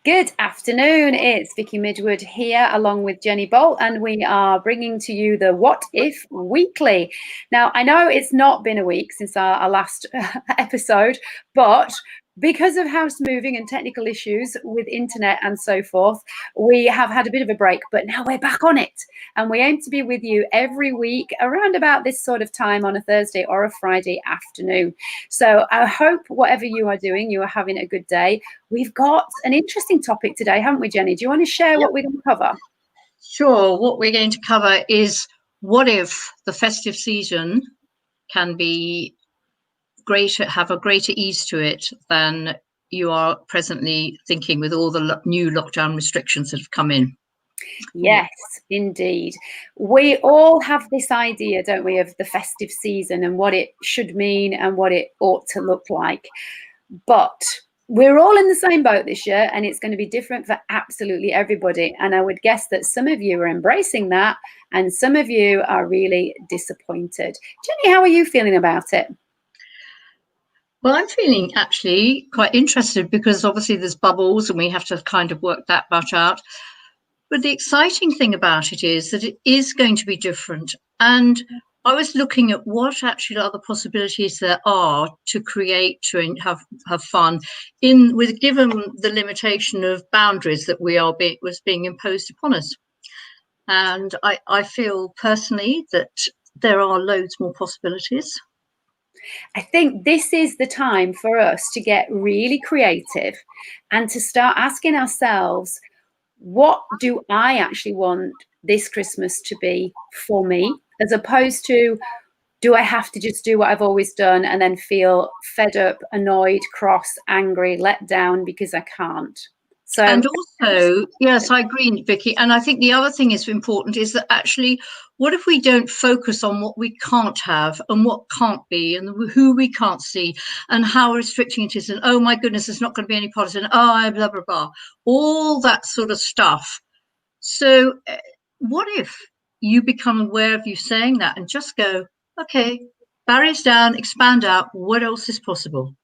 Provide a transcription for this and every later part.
Good afternoon. It's Vicky Midwood here along with Jenny Bolt, and we are bringing to you the What If Weekly. Now, I know it's not been a week since our last episode, but because of house moving and technical issues with internet and so forth, we have had a bit of a break, but now we're back on it. And we aim to be with you every week around about this sort of time on a Thursday or a Friday afternoon. So I hope whatever you are doing, you are having a good day. We've got an interesting topic today, haven't we, Jenny? Do you want to share what we're going to cover? Sure. What we're going to cover is what if the festive season can be greater, have a greater ease to it than you are presently thinking with all the new lockdown restrictions that have come in. Yes, indeed. We all have this idea, don't we, of the festive season and what it should mean and what it ought to look like. But we're all in the same boat this year, and it's going to be different for absolutely everybody. And I would guess that some of you are embracing that, and some of you are really disappointed. Jenny, how are you feeling about it? Well, I'm feeling actually quite interested because obviously there's bubbles and we have to kind of work that much out. But the exciting thing about it is that it is going to be different. And I was looking at what actually other possibilities there are to create, to have fun given the limitation of boundaries that was being imposed upon us. And I feel personally that there are loads more possibilities. I think this is the time for us to get really creative and to start asking ourselves, what do I actually want this Christmas to be for me, as opposed to, do I have to just do what I've always done and then feel fed up, annoyed, cross, angry, let down because I can't? So, and also, yes, I agree, Vicky. And I think the other thing is important is that actually, what if we don't focus on what we can't have and what can't be and who we can't see and how restricting it is? And oh my goodness, there's not going to be any partisan. Oh, blah, blah, blah. All that sort of stuff. So what if you become aware of you saying that and just go, okay, barriers down, expand out. What else is possible?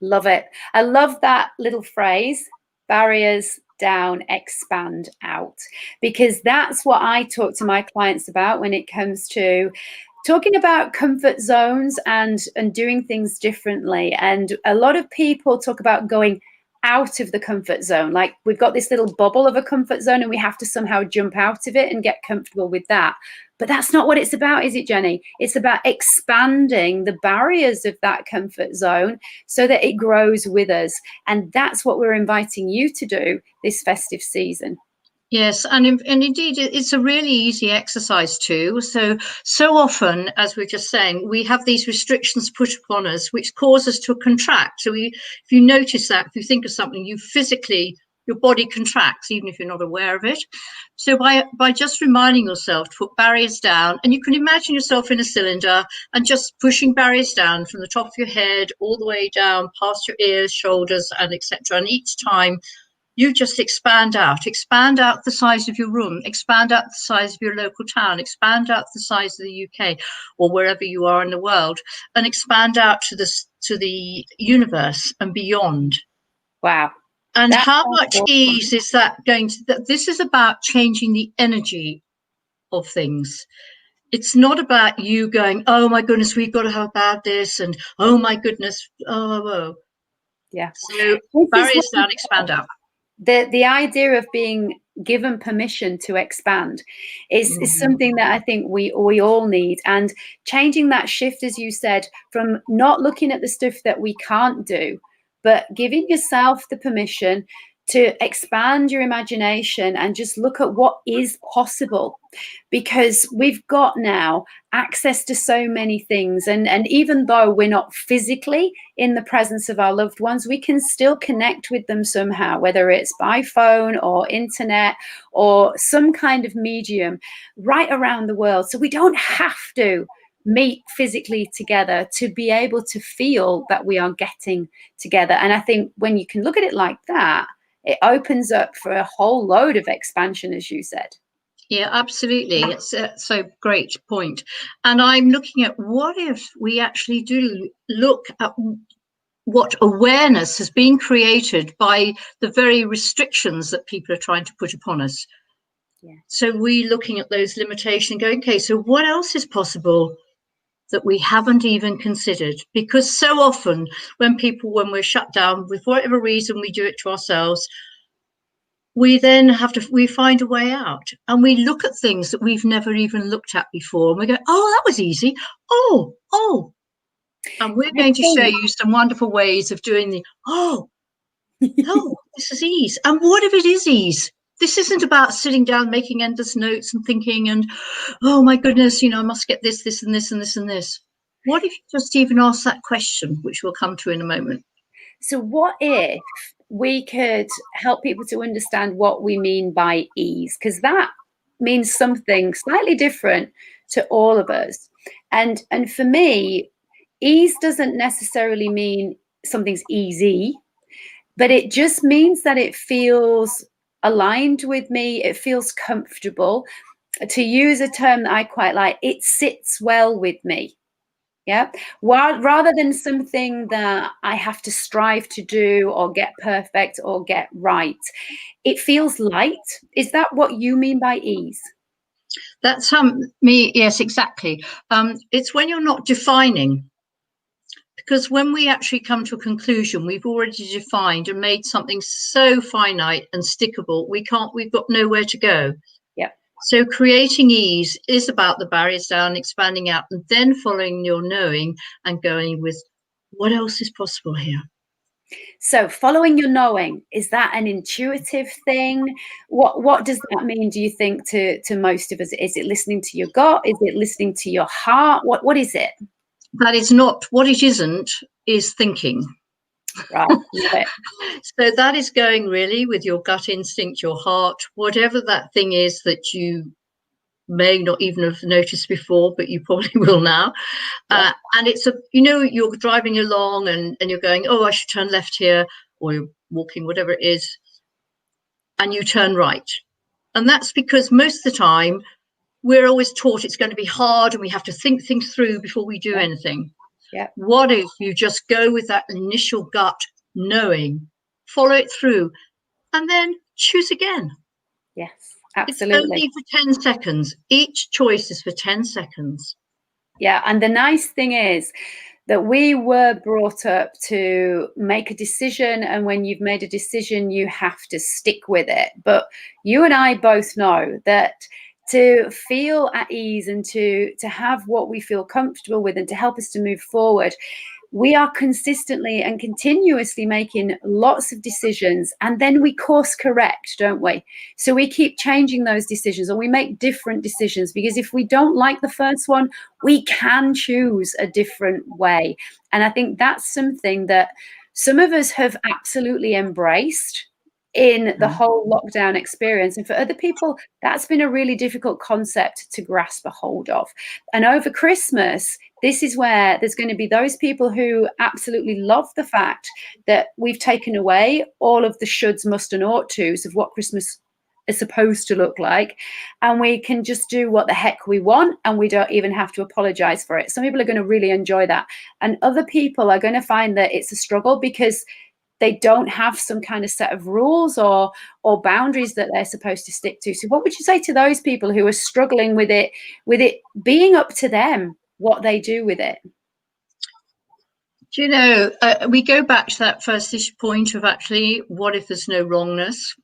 Love it. I love that little phrase, barriers down, expand out, because that's what I talk to my clients about when it comes to talking about comfort zones and doing things differently. And a lot of people talk about going out of the comfort zone. Like, we've got this little bubble of a comfort zone and we have to somehow jump out of it and get comfortable with that. But that's not what it's about, is it, Jenny? It's about expanding the barriers of that comfort zone so that it grows with us. And that's what we're inviting you to do this festive season. Yes, and indeed, it's a really easy exercise too. So often, as we're just saying, we have these restrictions put upon us, which cause us to contract. So if you notice that, if you think of something, your body contracts, even if you're not aware of it. So by just reminding yourself to put barriers down, and you can imagine yourself in a cylinder and just pushing barriers down from the top of your head all the way down past your ears, shoulders, and etc. And each time, you just expand out the size of your room, expand out the size of your local town, expand out the size of the UK or wherever you are in the world, and expand out to the universe and beyond. Wow. And how much ease is that going to? This is about changing the energy of things. It's not about you going, oh my goodness, we've got to have about this, and oh my goodness, oh. Yeah. So barriers down, expand out. The idea of being given permission to expand is something that I think we all need, and changing that shift, as you said, from not looking at the stuff that we can't do, but giving yourself the permission to expand your imagination and just look at what is possible, because we've got now access to so many things, and even though we're not physically in the presence of our loved ones, we can still connect with them somehow, whether it's by phone or internet or some kind of medium right around the world. So we don't have to meet physically together to be able to feel that we are getting together. And I think when you can look at it like that, it opens up for a whole load of expansion, as you said. Yeah, absolutely. It's so great point. And I'm looking at what if we actually do look at what awareness has been created by the very restrictions that people are trying to put upon us. Yeah. So we're looking at those limitations, going, okay, so what else is possible that we haven't even considered? Because so often when we're shut down, with whatever reason we do it to ourselves, we then we find a way out, and we look at things that we've never even looked at before, and we go, oh, that was easy. Oh. And we're going to show you some wonderful ways of doing this is ease. And what if it is ease? This isn't about sitting down, making endless notes and thinking, and, oh my goodness, I must get this, this, and this, and this, and this. What if you just even ask that question, which we'll come to in a moment? So what if we could help people to understand what we mean by ease? Because that means something slightly different to all of us. And for me, ease doesn't necessarily mean something's easy, but it just means that it feels aligned with me. It feels comfortable. To use a term that I quite like, it sits well with me. Yeah. Rather than something that I have to strive to do or get perfect or get right, it feels light. Is that what you mean by ease? That's me. Yes, exactly. It's when you're not defining, because when we actually come to a conclusion, we've already defined and made something so finite and stickable, we've got nowhere to go. Yeah. So creating ease is about the barriers down, expanding out, and then following your knowing and going with what else is possible here. So following your knowing, is that an intuitive thing? What does that mean, do you think, to most of us? Is it listening to your gut? Is it listening to your heart? What is it? That is not what it isn't, is thinking. Right. Love it. So that is going really with your gut instinct, your heart, whatever that thing is that you may not even have noticed before, but you probably will now. Yeah. And it's you're driving along and you're going, oh, I should turn left here, or you're walking, whatever it is, and you turn right. And that's because most of the time we're always taught it's going to be hard and we have to think things through before we do anything. Yeah. What if you just go with that initial gut knowing, follow it through, and then choose again? Yes, absolutely. It's only for 10 seconds. Each choice is for 10 seconds. Yeah, and the nice thing is that we were brought up to make a decision, and when you've made a decision, you have to stick with it. But you and I both know that to feel at ease and to have what we feel comfortable with and to help us to move forward, we are consistently and continuously making lots of decisions, and then we course correct, don't we? So we keep changing those decisions, or we make different decisions, because if we don't like the first one, we can choose a different way. And I think that's something that some of us have absolutely embraced in the whole lockdown experience. And for other people, that's been a really difficult concept to grasp a hold of. And over Christmas, this is where there's going to be those people who absolutely love the fact that we've taken away all of the shoulds, must, and ought tos of what Christmas is supposed to look like. And we can just do what the heck we want, and we don't even have to apologize for it. Some people are going to really enjoy that. And other people are going to find that it's a struggle because they don't have some kind of set of rules or boundaries that they're supposed to stick to. So what would you say to those people who are struggling with it being up to them what they do with it? Do you know, we go back to that first point of actually, what if there's no wrongness?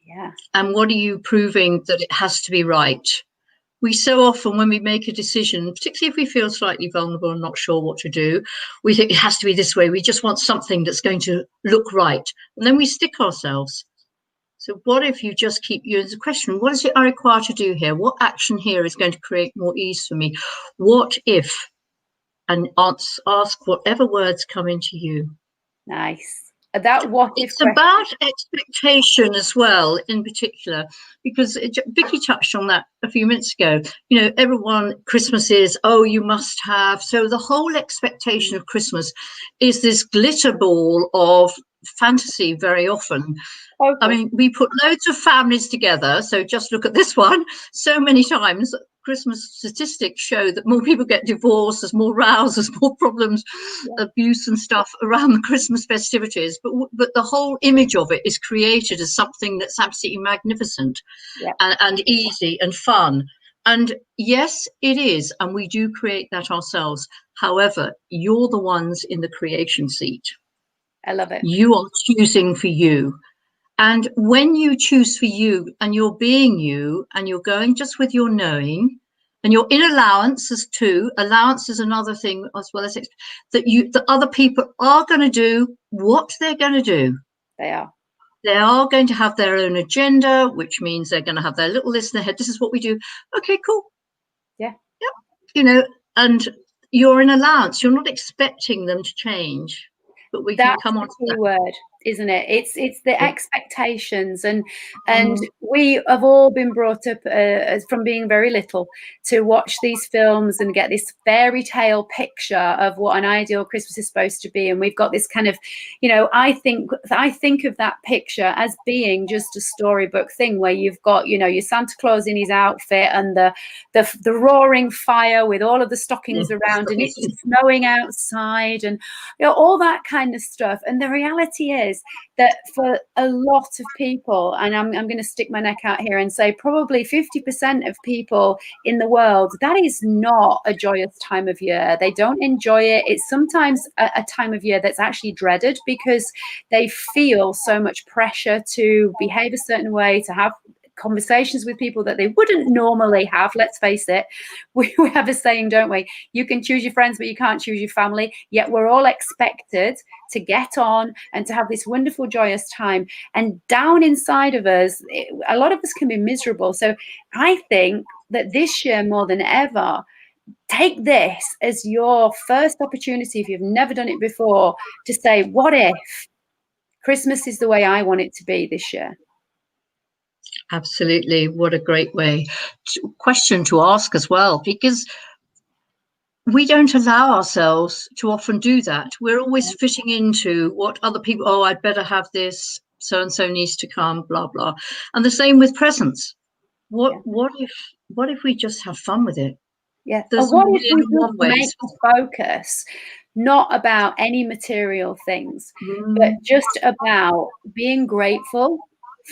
Yeah. And what are you proving that it has to be right? We so often, when we make a decision, particularly if we feel slightly vulnerable and not sure what to do, we think it has to be this way. We just want something that's going to look right. And then we stick ourselves. So what if you just keep using the question, what is it I require to do here? What action here is going to create more ease for me? What if? And ask whatever words come into you. Nice. That what if it's about expectation as well, in particular, because Vicky touched on that a few minutes ago. You know, everyone, Christmas is, oh, you must have. So the whole expectation of Christmas is this glitter ball of fantasy very often. Okay. I mean, we put loads of families together. So just look at this one. So many times, Christmas statistics show that more people get divorced, there's more rows, there's more problems, abuse and stuff around the Christmas festivities. But the whole image of it is created as something that's absolutely magnificent and easy and fun. And yes, it is. And we do create that ourselves. However, you're the ones in the creation seat. I love it. You are choosing for you. And when you choose for you and you're being you and you're going just with your knowing and you're in allowances too, allowance is another thing as well as that other people are going to do what they're going to do. They are. They are going to have their own agenda, which means they're going to have their little list in their head. This is what we do. Okay, cool. Yeah. And you're in allowance. You're not expecting them to change, but we can come on to that word, isn't it? It's the expectations, and we have all been brought up from being very little to watch these films and get this fairy tale picture of what an ideal Christmas is supposed to be, and we've got this kind of, I think of that picture as being just a storybook thing where you've got, your Santa Claus in his outfit and the roaring fire with all of the stockings around, and it's snowing outside, and all that kind of stuff. And the reality is that for a lot of people, and I'm going to stick my neck out here and say probably 50% of people in the world, that is not a joyous time of year. They don't enjoy it. It's sometimes a time of year that's actually dreaded because they feel so much pressure to behave a certain way, to have conversations with people that they wouldn't normally have. Let's face it, we have a saying, don't we? You can choose your friends, but you can't choose your family. Yet we're all expected to get on and to have this wonderful, joyous time. And down inside of us, a lot of us can be miserable. So I think that this year more than ever, take this as your first opportunity, if you've never done it before, to say, what if Christmas is the way I want it to be this year? Absolutely. What a great question to ask as well, because we don't allow ourselves to often do that. We're always fitting into what other people, I'd better have this, so-and-so needs to come, blah, blah. And the same with presents. What if we just have fun with it? Yeah. There's what if we just make the focus not about any material things, but just about being grateful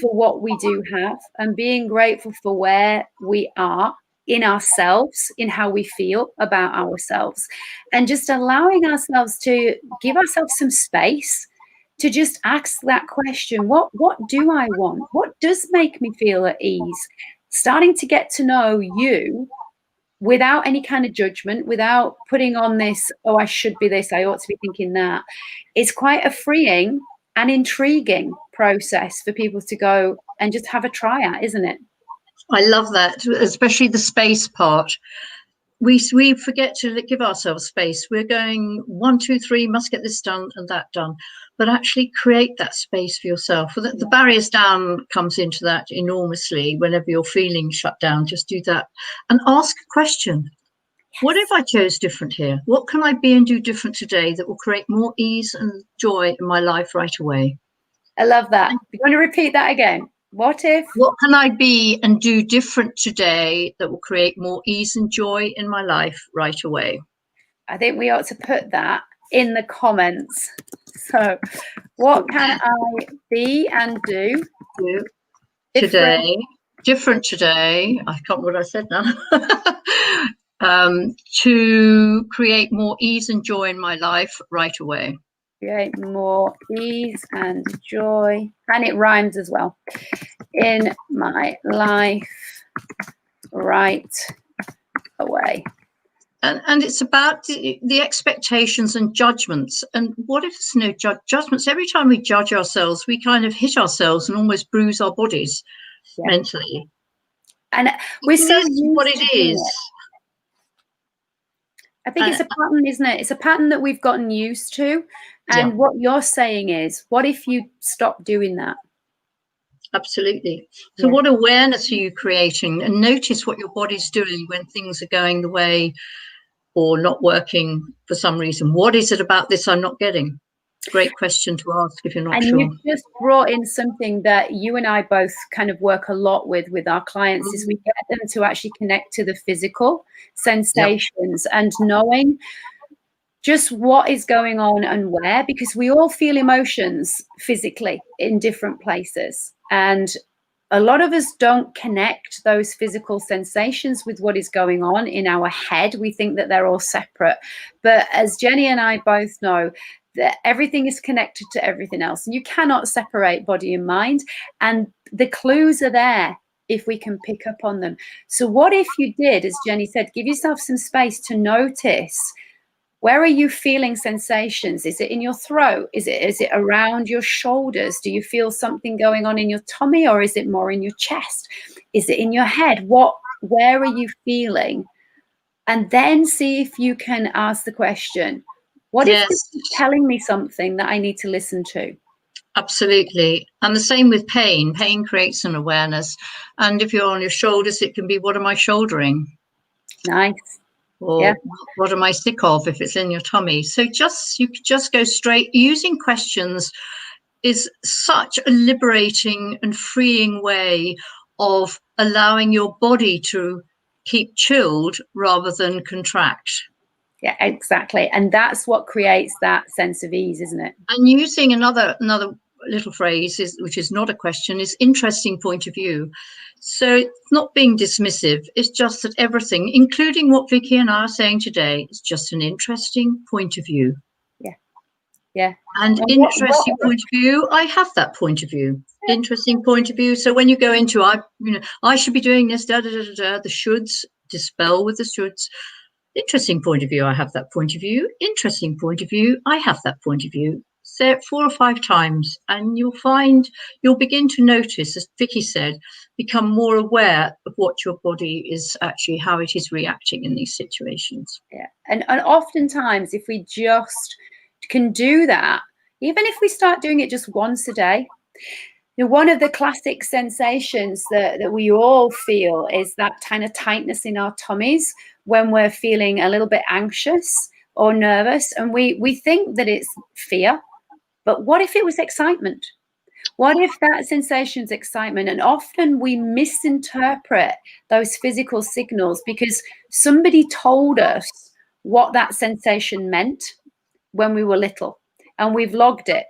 for what we do have and being grateful for where we are in ourselves, in how we feel about ourselves, and just allowing ourselves to give ourselves some space to just ask that question, what do I want? What does make me feel at ease? Starting to get to know you without any kind of judgment, without putting on this, I should be this, I ought to be thinking that. It's quite a freeing and intriguing process for people to go and just have a try at, isn't it? I love that, especially the space part. We forget to give ourselves space. We're going 1, 2, 3, must get this done and that done. But actually create that space for yourself. The barriers down comes into that enormously. Whenever you're feeling shut down, just do that and ask a question. What if I chose different here? What can I be and do different today that will create more ease and joy in my life right away? I love that. You want to repeat that again? What can I be and do different today that will create more ease and joy in my life right away? I think we ought to put that in the comments. So what can I be and do different today? I can't remember what I said now. To create more ease and joy in my life right away. Create more ease and joy, and it rhymes as well, in my life right away. And it's about the expectations and judgments. And what if there's no judgments? Every time we judge ourselves, we kind of hit ourselves and almost bruise our bodies mentally. And we're so used what it is. I think it's a pattern, isn't it? It's a pattern that we've gotten used to. And what you're saying is, what if you stop doing that? Absolutely. So what awareness are you creating? And notice what your body's doing when things are going the way or not working for some reason. What is it about this I'm not getting? Great question to ask if you're not And sure. you've just brought in something that you and I both kind of work a lot with our clients, is we get them to actually connect to the physical sensations and knowing just what is going on and where, because we all feel emotions physically in different places. And a lot of us don't connect those physical sensations with what is going on in our head. We think that they're all separate. But as Jenny and I both know, that everything is connected to everything else. And you cannot separate body and mind. And the clues are there if we can pick up on them. So what if you did, as Jenny said, give yourself some space to notice, where are you feeling sensations? Is it in your throat? Is it around your shoulders? Do you feel something going on in your tummy, or is it more in your chest? Is it in your head? Where are you feeling? And then see if you can ask the question, what if this is telling me something that I need to listen to? Absolutely. And the same with pain. Pain creates an awareness. And if you're on your shoulders, it can be, what am I shouldering? Nice. Or what am I sick of if it's in your tummy? So you just go straight. Using questions is such a liberating and freeing way of allowing your body to keep chilled rather than contract. Yeah, exactly. And that's what creates that sense of ease, isn't it? And using another little phrase, which is not a question, is interesting point of view. So it's not being dismissive. It's just that everything, including what Vicky and I are saying today, is just an interesting point of view. Yeah. And interesting point of view, I have that point of view. Interesting point of view. So when you go into, I should be doing this, the shoulds, dispel with the shoulds. Interesting point of view, I have that point of view. Interesting point of view, I have that point of view. Say it 4 or 5 times and you'll begin to notice, as Vicky said, become more aware of what your body is actually, how it is reacting in these situations. Yeah. And oftentimes, if we just can do that, even if we start doing it just once a day, one of the classic sensations that we all feel is that kind of tightness in our tummies when we're feeling a little bit anxious or nervous. And we think that it's fear, but what if it was excitement? What if that sensation is excitement? And often we misinterpret those physical signals because somebody told us what that sensation meant when we were little, and we've logged it.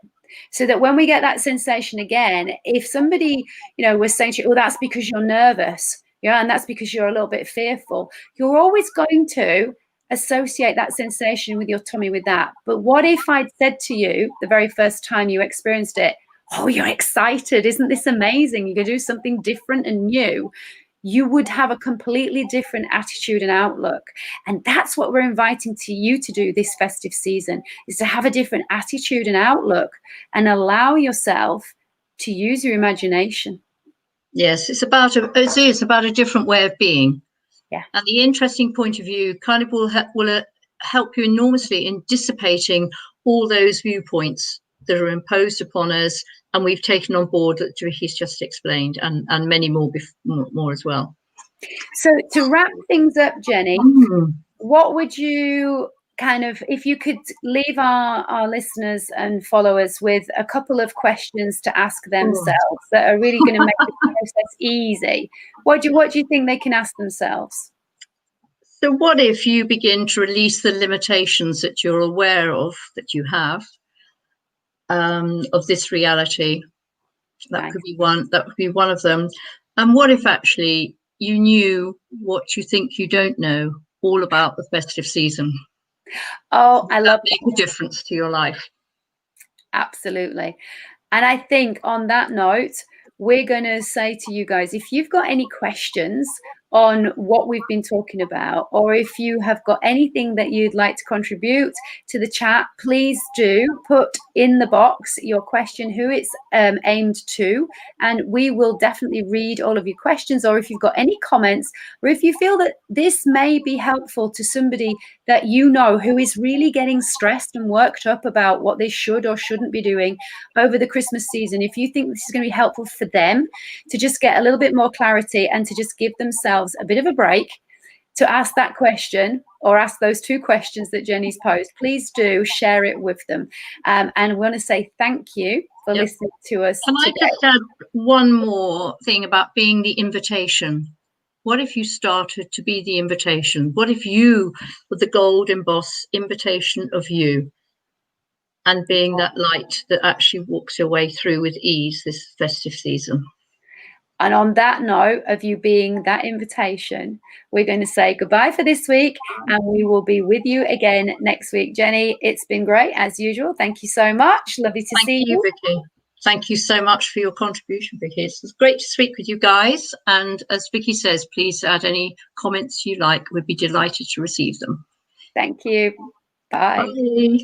So that when we get that sensation again, if somebody, was saying to you, oh, that's because you're nervous, and that's because you're a little bit fearful, you're always going to associate that sensation with your tummy with that. But what if I'd said to you the very first time you experienced it, oh, you're excited, isn't this amazing? You're going to do something different and new. You would have a completely different attitude and outlook. And that's what we're inviting to you to do this festive season, is to have a different attitude and outlook and allow yourself to use your imagination. Yes, it is about a different way of being. Yeah. And the interesting point of view kind of will help you enormously in dissipating all those viewpoints that are imposed upon us, and we've taken on board that Vicky's just explained, and many more as well. So to wrap things up, Jenny, what would you if you could leave our listeners and followers with a couple of questions to ask themselves that are really going to make the process easy, what do you think they can ask themselves? So what if you begin to release the limitations that you're aware of, that you have, of this reality? That could be one of them. And what if actually you knew what you think you don't know all about the festive season? Oh, I love that. Make a difference to your life. Absolutely. And I think on that note, we're going to say to you guys, if you've got any questions on what we've been talking about, or if you have got anything that you'd like to contribute to the chat, please do put in the box your question, who it's aimed to, and we will definitely read all of your questions. Or if you've got any comments, or if you feel that this may be helpful to somebody that you know who is really getting stressed and worked up about what they should or shouldn't be doing over the Christmas season, if you think this is going to be helpful for them to just get a little bit more clarity and to just give themselves a bit of a break, to ask that question or ask those 2 questions that Jenny's posed, please do share it with them. And we want to say thank you for listening to us Can today. I just add one more thing about being the invitation? What if you started to be the invitation? What if you were the gold embossed invitation of you, and being that light that actually walks your way through with ease this festive season? And on that note of you being that invitation, we're going to say goodbye for this week, and we will be with you again next week. Jenny, it's been great as usual. Thank you so much. Lovely to see you. Vicky. Thank you so much for your contribution, Vicky. It's great to speak with you guys. And as Vicky says, please add any comments you like. We'd be delighted to receive them. Thank you. Bye. Bye.